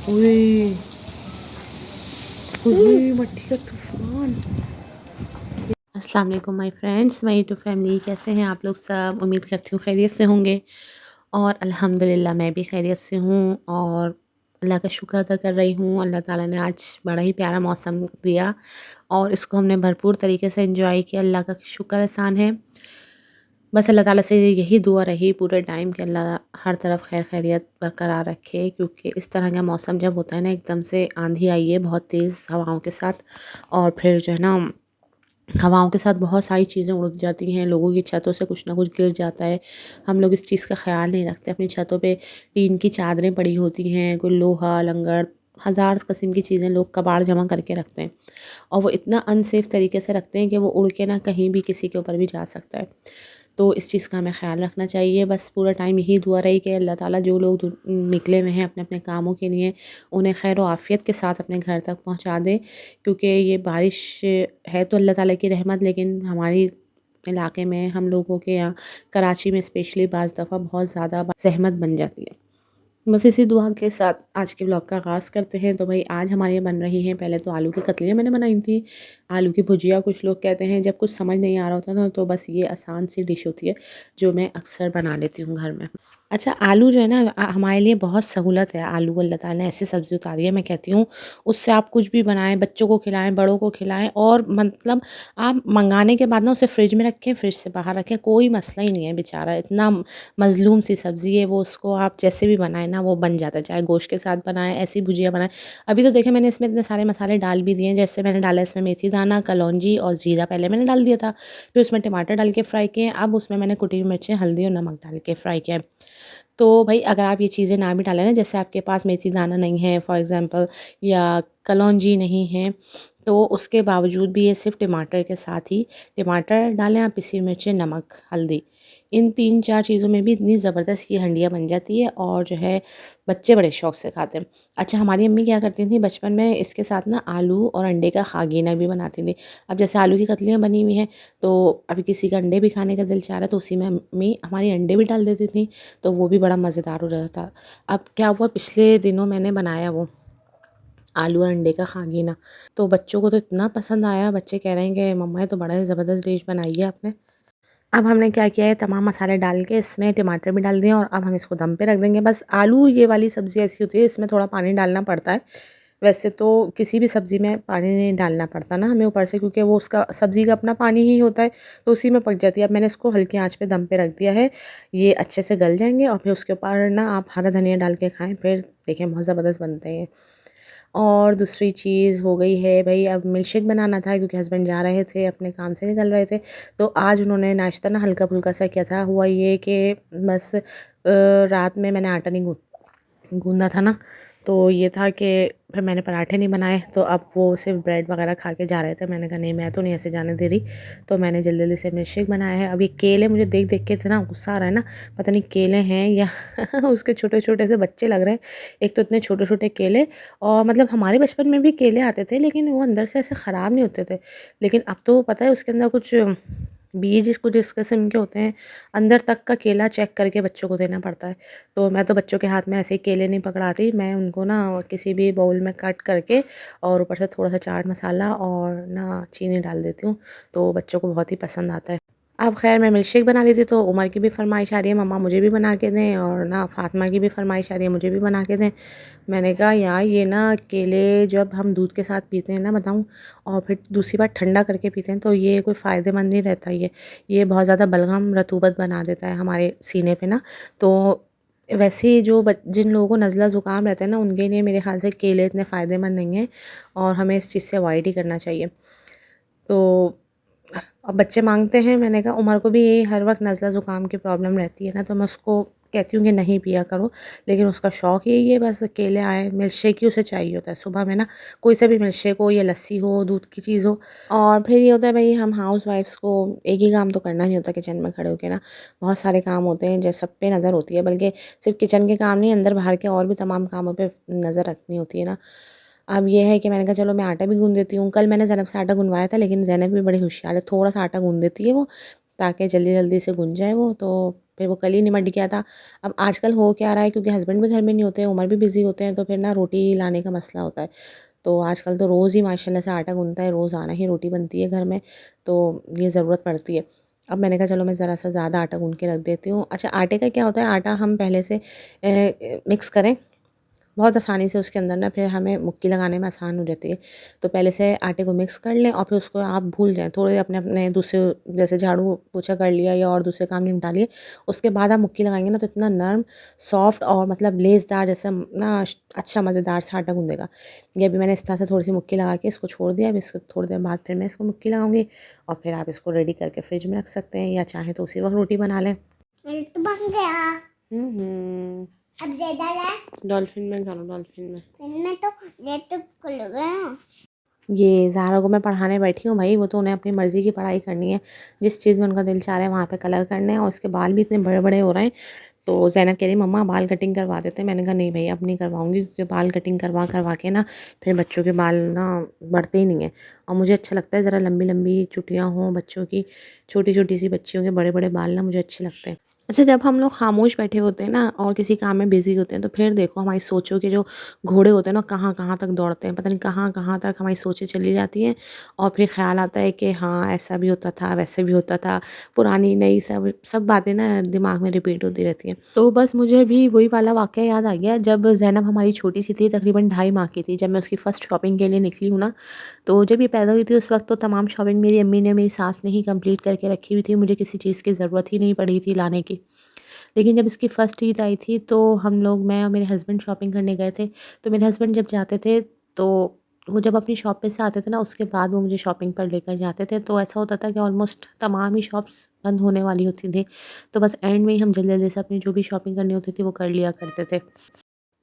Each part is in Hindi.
ओए ओए मट्टी का तूफान। अस्सलाम वालेकुम my friends, my YouTube family, कैसे हैं आप लोग सब? उम्मीद करती हूँ खैरियत से होंगे। और अल्हम्दुलिल्लाह मैं भी खैरियत से हूँ और अल्लाह का शुक्र अदा कर रही हूँ। अल्लाह ताला ने आज बड़ा ही प्यारा मौसम दिया और इसको हमने भरपूर तरीके से एंजॉय किया। अल्लाह का शुक्र एहसान है। बस अल्लाह ताला से यही दुआ रही पूरे टाइम कि अल्लाह हर तरफ खैर खैरियत बरकरार रखे, क्योंकि इस तरह का मौसम जब होता है ना, एकदम से आंधी आई है बहुत तेज़ हवाओं के साथ, और फिर जो है ना हवाओं के साथ बहुत सारी चीज़ें उड़ जाती हैं, लोगों की छतों से कुछ ना कुछ गिर जाता है। हम लोग इस चीज़ का ख़्याल नहीं रखते। अपनी छतों पे टीन की चादरें पड़ी होती हैं, कोई लोहा लंगड़ हज़ार किस्म की चीज़ें लोग कबाड़ जमा करके रखते हैं, और वो इतना अनसेफ तरीके से रखते हैं कि वो उड़ के ना कहीं भी किसी के ऊपर भी जा सकता है। तो इस चीज़ का हमें ख़्याल रखना चाहिए। बस पूरा टाइम यही दुआ रही कि अल्लाह ताला जो लोग निकले हुए हैं अपने अपने कामों के लिए, उन्हें खैर व आफ़ियत के साथ अपने घर तक पहुँचा दे। क्योंकि ये बारिश है तो अल्लाह ताला की रहमत, लेकिन हमारी इलाके में, हम लोगों के यहाँ कराची में स्पेशली बाज़ दफ़ा बहुत ज़्यादा ज़हमत बन जाती है। बस इसी दुआ के साथ आज के ब्लॉग का आगाज़ करते हैं। तो भाई आज हमारे यहाँ बन रही हैं, पहले तो आलू की कतलियाँ मैंने बनाई थी, आलू की भुजिया कुछ लोग कहते हैं। जब कुछ समझ नहीं आ रहा होता ना, तो बस ये आसान सी डिश होती है जो मैं अक्सर बना लेती हूँ घर में। अच्छा, आलू जो है ना हमारे लिए बहुत सहूलत है। आलू अल्लाह ताला ने ऐसी सब्ज़ी उतारी है, मैं कहती हूँ उससे आप कुछ भी बनाएँ, बच्चों को खिलाएँ, बड़ों को खिलाएँ, और मतलब आप मंगाने के बाद ना उसे फ्रिज में रखें, फ्रिज से बाहर रखें, कोई मसला ही नहीं है। बेचारा इतना मज़लूम सी सब्ज़ी है वो, उसको आप जैसे भी बनाएँ ना वो बन जाता है, चाहे गोश्त के साथ बनाएँ, ऐसी भुजिया बनाएँ। अभी तो देखिए मैंने इसमें इतने सारे मसाले डाल भी दिए हैं, जैसे मैंने डाला इसमें मेथी दाना, कलौंजी और ज़ीरा पहले मैंने डाल दिया था, फिर उसमें टमाटर डाल के फ्राई किए, अब उसमें मैंने कुटी हुई मिर्चें, हल्दी और नमक डाल के फ्राई किया है। तो भई अगर आप ये चीज़ें ना भी डालें ना, जैसे आपके पास मेथी दाना नहीं है फॉर एग्ज़ाम्पल, या कलौंजी नहीं है, तो उसके बावजूद भी ये सिर्फ़ टमाटर के साथ ही टमाटर डालें आप, पिसी मिर्चें, नमक, हल्दी, इन 3-4 चीज़ों में भी इतनी ज़बरदस्त ये हंडिया बन जाती है, और जो है बच्चे बड़े शौक से खाते हैं। अच्छा, हमारी अम्मी क्या करती थी बचपन में, इसके साथ ना आलू और अंडे का खागीना भी बनाती थी। अब जैसे आलू की कतलियाँ बनी हुई हैं, तो अभी किसी का अंडे भी खाने का दिल चाह रहा है, तो उसी में अम्मी हमारी अंडे भी डाल देती थी, तो वो भी बड़ा मज़ेदार हो जाता था। अब क्या हुआ, पिछले दिनों मैंने बनाया वो आलू और अंडे का खागीना, तो बच्चों को तो इतना पसंद आया, बच्चे कह रहे हैं कि मम्मा ये तो बड़ा ही ज़बरदस्त डिश बनाई है आपने। अब हमने क्या किया है, तमाम मसाले डाल के इसमें टमाटर भी डाल दिए, और अब हम इसको दम पे रख देंगे। बस आलू ये वाली सब्ज़ी ऐसी होती है, इसमें थोड़ा पानी डालना पड़ता है। वैसे तो किसी भी सब्ज़ी में पानी नहीं डालना पड़ता ना हमें ऊपर से, क्योंकि वो उसका सब्ज़ी का अपना पानी ही होता है, तो उसी में पक जाती है। अब मैंने इसको हल्की आँच पे दम पे रख दिया है, ये अच्छे से गल जाएँगे, और फिर उसके ऊपर ना आप हरा धनिया डाल के खाएँ, फिर देखें बहुत ज़बरदस्त बनते हैं। और दूसरी चीज़ हो गई है भई, अब मिल्क शेक बनाना था, क्योंकि हस्बैंड जा रहे थे, अपने काम से निकल रहे थे, तो आज उन्होंने नाश्ता ना हल्का-फुल्का सा किया था। हुआ ये कि बस रात में मैंने आटा नहीं गूँधा था ना, तो ये था कि फिर मैंने पराठे नहीं बनाए, तो अब वो सिर्फ़ ब्रेड वग़ैरह खा के जा रहे थे। मैंने कहा नहीं, मैं तो नहीं ऐसे जाने दे रही, तो मैंने जल्दी-जल्दी से मिल्क शेक बनाया है। अब ये केले मुझे देख-देख के इतना गुस्सा आ रहा है ना, पता नहीं केले हैं या उसके छोटे-छोटे से बच्चे लग रहे हैं। एक तो इतने छोटे-छोटे केले, और मतलब हमारे बचपन में भी केले आते थे, लेकिन वो अंदर से ऐसे ख़राब नहीं होते थे। लेकिन अब तो पता है उसके अंदर कुछ बीज कुछ इस किस्म के होते हैं, अंदर तक का केला चेक करके बच्चों को देना पड़ता है। तो मैं तो बच्चों के हाथ में ऐसे ही केले नहीं पकड़ाती, मैं उनको ना किसी भी बाउल में कट करके, और ऊपर से थोड़ा-सा चाट मसाला और ना चीनी डाल देती हूँ, तो बच्चों को बहुत ही पसंद आता है। अब ख़ैर मैं मिल्क शेक बना रही थी, तो उमर की भी फ़रमाइश आ रही है मम्मा मुझे भी बना के दें, और ना फ़ातिमा की भी फ़रमाइश आ रही है मुझे भी बना के दें। मैंने कहा यार ये ना केले जब हम दूध के साथ पीते हैं ना बताऊँ, और फिर दूसरी बार ठंडा करके पीते हैं, तो ये कोई फ़ायदेमंद नहीं रहता ये बहुत ज़्यादा बलगम रतूबत बना देता है हमारे सीने पे ना। तो वैसे ही जो जिन लोगों को नज़ला ज़ुकाम रहता है ना, उनके लिए मेरे ख़्याल से केले इतने फ़ायदेमंद नहीं हैं, और हमें इस चीज़ से अवॉइड ही करना चाहिए। तो अब बच्चे माँगते हैं, मैंने कहा उमर को भी यही हर वक़्त नज़ला ज़ुकाम की प्रॉब्लम रहती है ना, तो मैं उसको कहती हूँ कि नहीं पिया करो, लेकिन उसका शौक़ यही है बस केले आएँ, मिल्क शेक ही उसे चाहिए होता है सुबह में ना, कोई सा भी मिल्क शेक हो या लस्सी हो, दूध की चीज़ हो। और फिर ये होता है भई, हम हाउसवाइफ़्स को एक ही काम तो करना नहीं होता किचन में खड़े होके ना, बहुत सारे काम होते हैं जो सब पे नज़र होती है, बल्कि सिर्फ़ किचन के काम नहीं, अंदर बाहर के और भी तमाम कामों पे नज़र रखनी होती है ना। अब ये है कि मैंने कहा चलो मैं आटा भी गूँध देती हूँ। कल मैंने ज़ैनब से आटा गुँधवाया था, लेकिन ज़ैनब भी बड़ी होशियार है, थोड़ा-सा आटा गूँध देती है वो, ताकि जल्दी-जल्दी से गुँध जाए वो। तो फिर वो कल ही निमट गया था। अब आजकल हो क्या रहा है, क्योंकि हस्बैंड भी घर में नहीं होते हैं, उमर भी बिज़ी होते हैं, तो फिर ना रोटी लाने का मसला होता है। तो आजकल तो रोज़ ही माशाल्लाह से आटा गूँधता है, रोज़ आना ही रोटी बनती है घर में, तो ये ज़रूरत पड़ती है। अब मैंने कहा चलो मैं ज़रा-सा ज़्यादा आटा गूँध के रख देती हूँ। अच्छा, आटे का क्या होता है, आटा हम पहले से मिक्स करें बहुत आसानी से, उसके अंदर ना फिर हमें मुक्की लगाने में आसान हो जाती है। तो पहले से आटे को मिक्स कर लें और फिर उसको आप भूल जाएँ। थोड़े अपने-अपने दूसरे, जैसे झाड़ू पोछा कर लिया या और दूसरे काम निपटा लिए, उसके बाद आप मुक्की लगाएँगे ना तो इतना नरम, सॉफ्ट और मतलब लेसदार जैसा ना अच्छा मज़ेदार सा आटा गूँधेगा। ये अभी मैंने इस तरह से थोड़ी-सी मुक्की लगा के इसको छोड़ दिया। अब इसको थोड़ी देर बाद फिर मैं इसको मुक्की लगाऊँगी और फिर आप इसको रेडी करके फ्रिज में रख सकते हैं, या चाहें तो उसी वक़्त रोटी बना लें। ये तो बन गया। अब ज़्यादा है। डॉल्फिन में डालो, डॉल्फिन में। फिर में तो ये तो खुल गया। ये ज़ाहरा को मैं पढ़ाने बैठी हूँ भाई, वो तो उन्हें अपनी मर्ज़ी की पढ़ाई करनी है। जिस चीज़ में उनका दिल चाह रहा है वहाँ पे कलर करने हैं, और उसके बाल भी इतने बड़े-बड़े हो रहे हैं। तो ज़ैनब कह रही मम्मा बाल कटिंग करवा देते हैं। मैंने कहा नहीं भई अब नहीं करवाऊँगी, क्योंकि बाल कटिंग करवा के ना फिर बच्चों के बाल ना बढ़ते ही नहीं हैं। और मुझे अच्छा लगता है ज़रा लंबी-लंबी चुटियाँ हों बच्चों की, छोटी-छोटी सी बच्चियों के बड़े-बड़े बाल ना मुझे अच्छे लगते हैं। अच्छा, जब हम लोग खामोश बैठे होते हैं ना और किसी काम में बिज़ी होते हैं, तो फिर देखो हमारी सोचों के जो घोड़े होते हैं ना कहाँ-कहाँ तक दौड़ते हैं, पता नहीं कहाँ-कहाँ तक हमारी सोचें चली जाती हैं। और फिर ख़्याल आता है कि हाँ ऐसा भी होता था, वैसे भी होता था, पुरानी नई सब सब बातें ना दिमाग में रिपीट होती रहती हैं। तो बस मुझे भी वही वाला वाक़या याद आ गया, जब ज़ैनब हमारी छोटी सी थी, तकरीबन 2.5 माह की थी, जब मैं उसकी फ़र्स्ट शॉपिंग के लिए निकली हूँ ना। तो जब ये पैदा हुई थी उस वक़्त तो तमाम शॉपिंग मेरी अम्मी ने, मेरी सास ने ही कंप्लीट करके रखी हुई थी, मुझे किसी चीज़ की ज़रूरत ही नहीं पड़ी थी लाने की। लेकिन जब इसकी फ़र्स्ट ईद आई थी तो हम लोग, मैं और मेरे हस्बैंड शॉपिंग करने गए थे। तो मेरे हस्बैंड जब जाते थे तो वो जब अपनी शॉप पे से आते थे ना, उसके बाद वो मुझे शॉपिंग पर लेकर जाते थे। तो ऐसा होता था कि ऑलमोस्ट तमाम ही शॉप्स बंद होने वाली होती थी। तो बस एंड में ही हम जल्दी-जल्दी से अपनी जो भी शॉपिंग करनी होती थी वो कर लिया करते थे।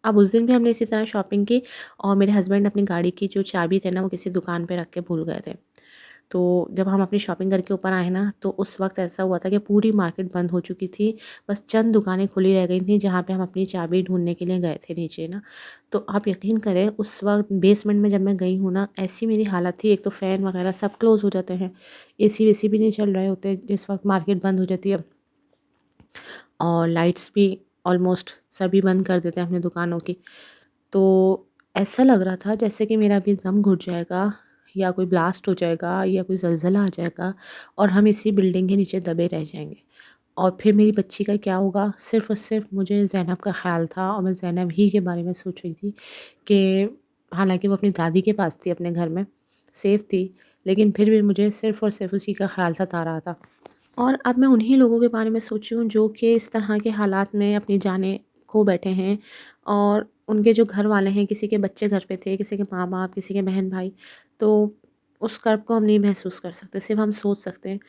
अब उस दिन भी हमने इसी तरह शॉपिंग की और मेरे हस्बैंड अपनी गाड़ी की जो चाबी थे ना वो किसी दुकान पे रख के भूल गए थे। तो जब हम अपनी शॉपिंग करके ऊपर आए ना, तो उस वक़्त ऐसा हुआ था कि पूरी मार्केट बंद हो चुकी थी। बस चंद दुकानें खुली रह गई थी जहाँ पे हम अपनी चाबी ढूँढने के लिए गए थे नीचे ना। तो आप यकीन करें उस वक़्त बेसमेंट में जब मैं गई हूँ ना, ऐसी मेरी हालत थी, एक तो फ़ैन वग़ैरह सब क्लोज़ हो जाते हैं। एसी-वेसी भी नहीं चल रहे होते जिस वक़्त मार्केट बंद हो जाती है। और लाइट्स भी ऑलमोस्ट सभी बंद कर देते हैं अपनी दुकानों की। तो ऐसा लग रहा था जैसे कि मेरा अभी दम घुट जाएगा, या कोई ब्लास्ट हो जाएगा, या कोई ज़लज़ला आ जाएगा और हम इसी बिल्डिंग के नीचे दबे रह जाएँगे। और फिर मेरी बच्ची का क्या होगा? सिर्फ़ और सिर्फ़ मुझे ज़ैनब का ख़्याल था और मैं ज़ैनब ही के बारे में सोच रही थी कि हालाँकि वो अपनी दादी के पास थी अपने घर में, सेफ़ थी, लेकिन फिर भी मुझे सिर्फ़ और सिर्फ़ उसी का ख़्याल सता रहा था। और अब मैं उन्हीं लोगों के बारे में सोच रही हूँ जो कि इस तरह के हालात में अपनी जानें खो बैठे हैं, और उनके जो घर वाले हैं, किसी के बच्चे घर पे थे, किसी के माँ-बाप, किसी के बहन-भाई, तो उस कर्ब को हम नहीं महसूस कर सकते, सिर्फ़ हम सोच सकते हैं।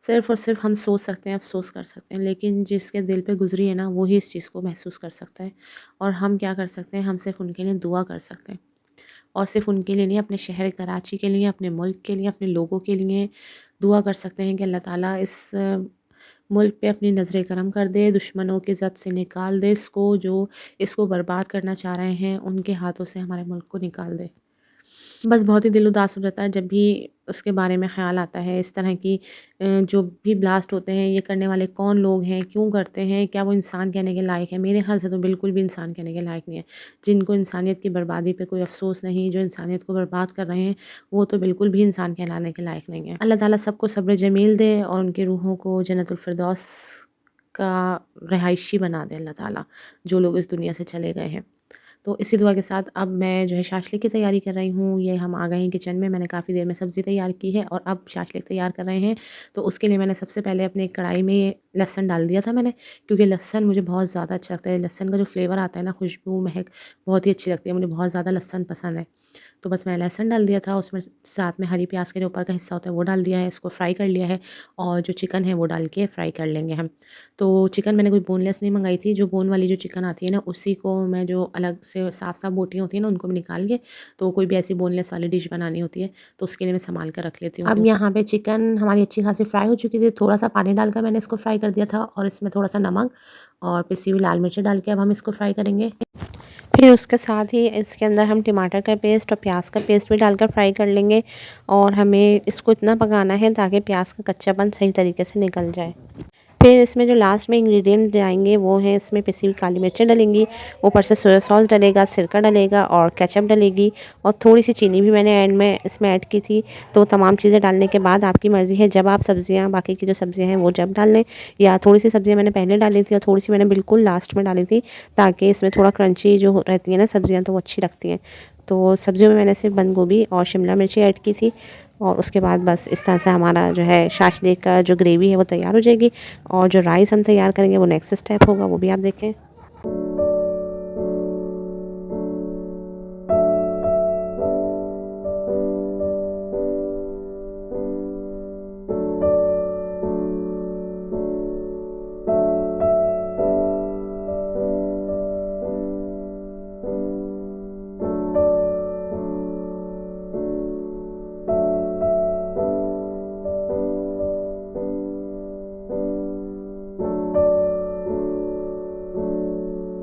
सिर्फ़ और सिर्फ़ हम सोच सकते हैं, अफ़सोस कर सकते हैं, लेकिन जिसके दिल पे गुज़री है ना, वो ही इस चीज़ को महसूस कर सकता है। और हम क्या कर सकते हैं, हम सिर्फ़ उनके लिए दुआ कर सकते हैं। और सिर्फ़ उनके लिए नहीं, अपने शहर कराची के लिए, अपने मुल्क के लिए, अपने लोगों के लिए दुआ कर सकते हैं कि अल्लाह ताला इस मुल्क पे अपनी नज़रें करम कर दे, दुश्मनों की ज़द से निकाल दे इसको, जो इसको बर्बाद करना चाह रहे हैं, उनके हाथों से हमारे मुल्क को निकाल दे। बस बहुत ही दिल उदास हो जाता है जब भी उसके बारे में ख़्याल आता है। इस तरह की जो भी ब्लास्ट होते हैं, ये करने वाले कौन लोग हैं? क्यों करते हैं? क्या वो इंसान कहने के लायक है? मेरे ख़्याल से तो बिल्कुल भी इंसान कहने के लायक नहीं है। जिनको इंसानियत की बर्बादी पे कोई अफ़सोस नहीं, जो इंसानियत को बर्बाद कर रहे हैं, वो तो बिल्कुल भी इंसान कहलाने के लायक नहीं है। अल्लाह ताला सबको सब्र जमील दे और उनकी रूहों को जन्नतुल फ़िरदौस का रिहायशी बना दे अल्लाह ताला, जो लोग इस दुनिया से चले गए हैं। तो इसी दुआ के साथ अब मैं जो है शाशलिक की तैयारी कर रही हूँ। ये हम आ गए हैं किचन में, मैंने काफ़ी देर में सब्ज़ी तैयार की है और अब शाशलिक तैयार कर रहे हैं। तो उसके लिए मैंने सबसे पहले अपने एक कढ़ाई में लहसुन डाल दिया था मैंने, क्योंकि लहसुन मुझे बहुत ज़्यादा अच्छा लगता है। लहसुन का जो फ्लेवर आता है ना, खुशबू, महक बहुत ही अच्छी लगती है। मुझे बहुत ज़्यादा लहसुन पसंद है। तो बस मैं लहसुन डाल दिया था, उसमें साथ में हरी प्याज़ का जो ऊपर का हिस्सा होता है वो डाल दिया है, इसको फ्राई कर लिया है और जो चिकन है वो डाल के फ्राई कर लेंगे हम। तो चिकन मैंने कोई बोनलेस नहीं मंगाई थी, जो बोन वाली जो चिकन आती है ना, उसी को मैं, जो अलग से साफ-साफ बोटियाँ होती हैं ना, उनको मैं निकाल के, तो कोई भी ऐसी बोनलेस वाली डिश बनानी होती है, तो उसके लिए मैं सँभाल कर रख लेती हूँ। अब यहाँ पे चिकन हमारी अच्छी खासी फ्राई हो चुकी थी, थोड़ा-सा पानी डालकर मैंने इसको फ्राई कर दिया था और इसमें थोड़ा-सा नमक और पिसी हुई लाल मिर्च डाल के अब हम इसको फ्राई करेंगे। फिर उसके साथ ही इसके अंदर हम टमाटर का पेस्ट और प्याज का पेस्ट भी डालकर फ्राई कर लेंगे और हमें इसको इतना पकाना है ताकि प्याज का कच्चापन सही तरीके से निकल जाए। फिर इसमें जो लास्ट में इंग्रेडिएंट जाएंगे वो है, इसमें पिसी हुई काली मिर्चें डलेंगी, ऊपर से सोया सॉस डलेगा, सिरका डलेगा और केचप डलेगी और थोड़ी सी चीनी भी मैंने एंड में इसमें ऐड की थी। तो तमाम चीज़ें डालने के बाद आपकी मर्ज़ी है, जब आप सब्जियां बाकी की जो सब्जियां हैं वो जब डाल लें, या थोड़ी सी सब्जियां मैंने पहले डाली थी और थोड़ी सी मैंने बिल्कुल लास्ट में डाली थी, ताकि इसमें थोड़ा क्रंची जो रहती है ना सब्जियाँ, तो वो अच्छी लगती हैं। तो सब्जियों में मैंने सिर्फ बंद गोभी और शिमला मिर्ची ऐड की थी। और उसके बाद बस इस तरह से हमारा जो है शाशलिक का जो ग्रेवी है वो तैयार हो जाएगी। और जो राइस हम तैयार करेंगे वो नेक्स्ट स्टेप होगा, वो भी आप देखें।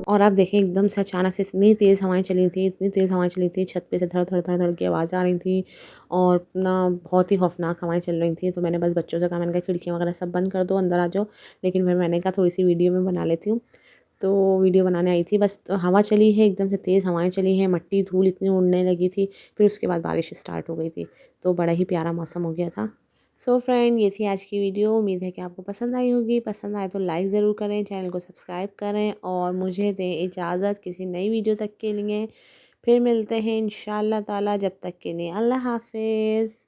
और आप देखें एकदम से अचानक से इतनी तेज़ हवाएँ चली थी, इतनी तेज़ हवाएँ चली थी, छत पे से धड़-धड़, धड़-धड़ की आवाज़ आ रही थी और ना बहुत ही खौफ़नाक हवाएँ चल रही थी। तो मैंने बस बच्चों से कहा, मैंने कहा खिड़कियाँ वगैरह सब बंद कर दो, अंदर आ जाओ। लेकिन फिर मैंने कहा थोड़ी-सी वीडियो मैं बना लेती हूँ। तो वीडियो बनाने आई थी, बस तो हवा चली है, एकदम से तेज़ हवाएँ चली हैं, मिट्टी धूल इतनी उड़ने लगी थी। फिर उसके बाद बारिश स्टार्ट हो गई थी। तो बड़ा ही प्यारा मौसम हो गया था। सो फ्रेंड, ये थी आज की वीडियो। उम्मीद है कि आपको पसंद आई होगी। पसंद आए तो लाइक ज़रूर करें, चैनल को सब्सक्राइब करें और मुझे दें इजाज़त किसी नई वीडियो तक के लिए। फिर मिलते हैं इंशाअल्लाह ताला, जब तक के लिए अल्लाह हाफ़िज़।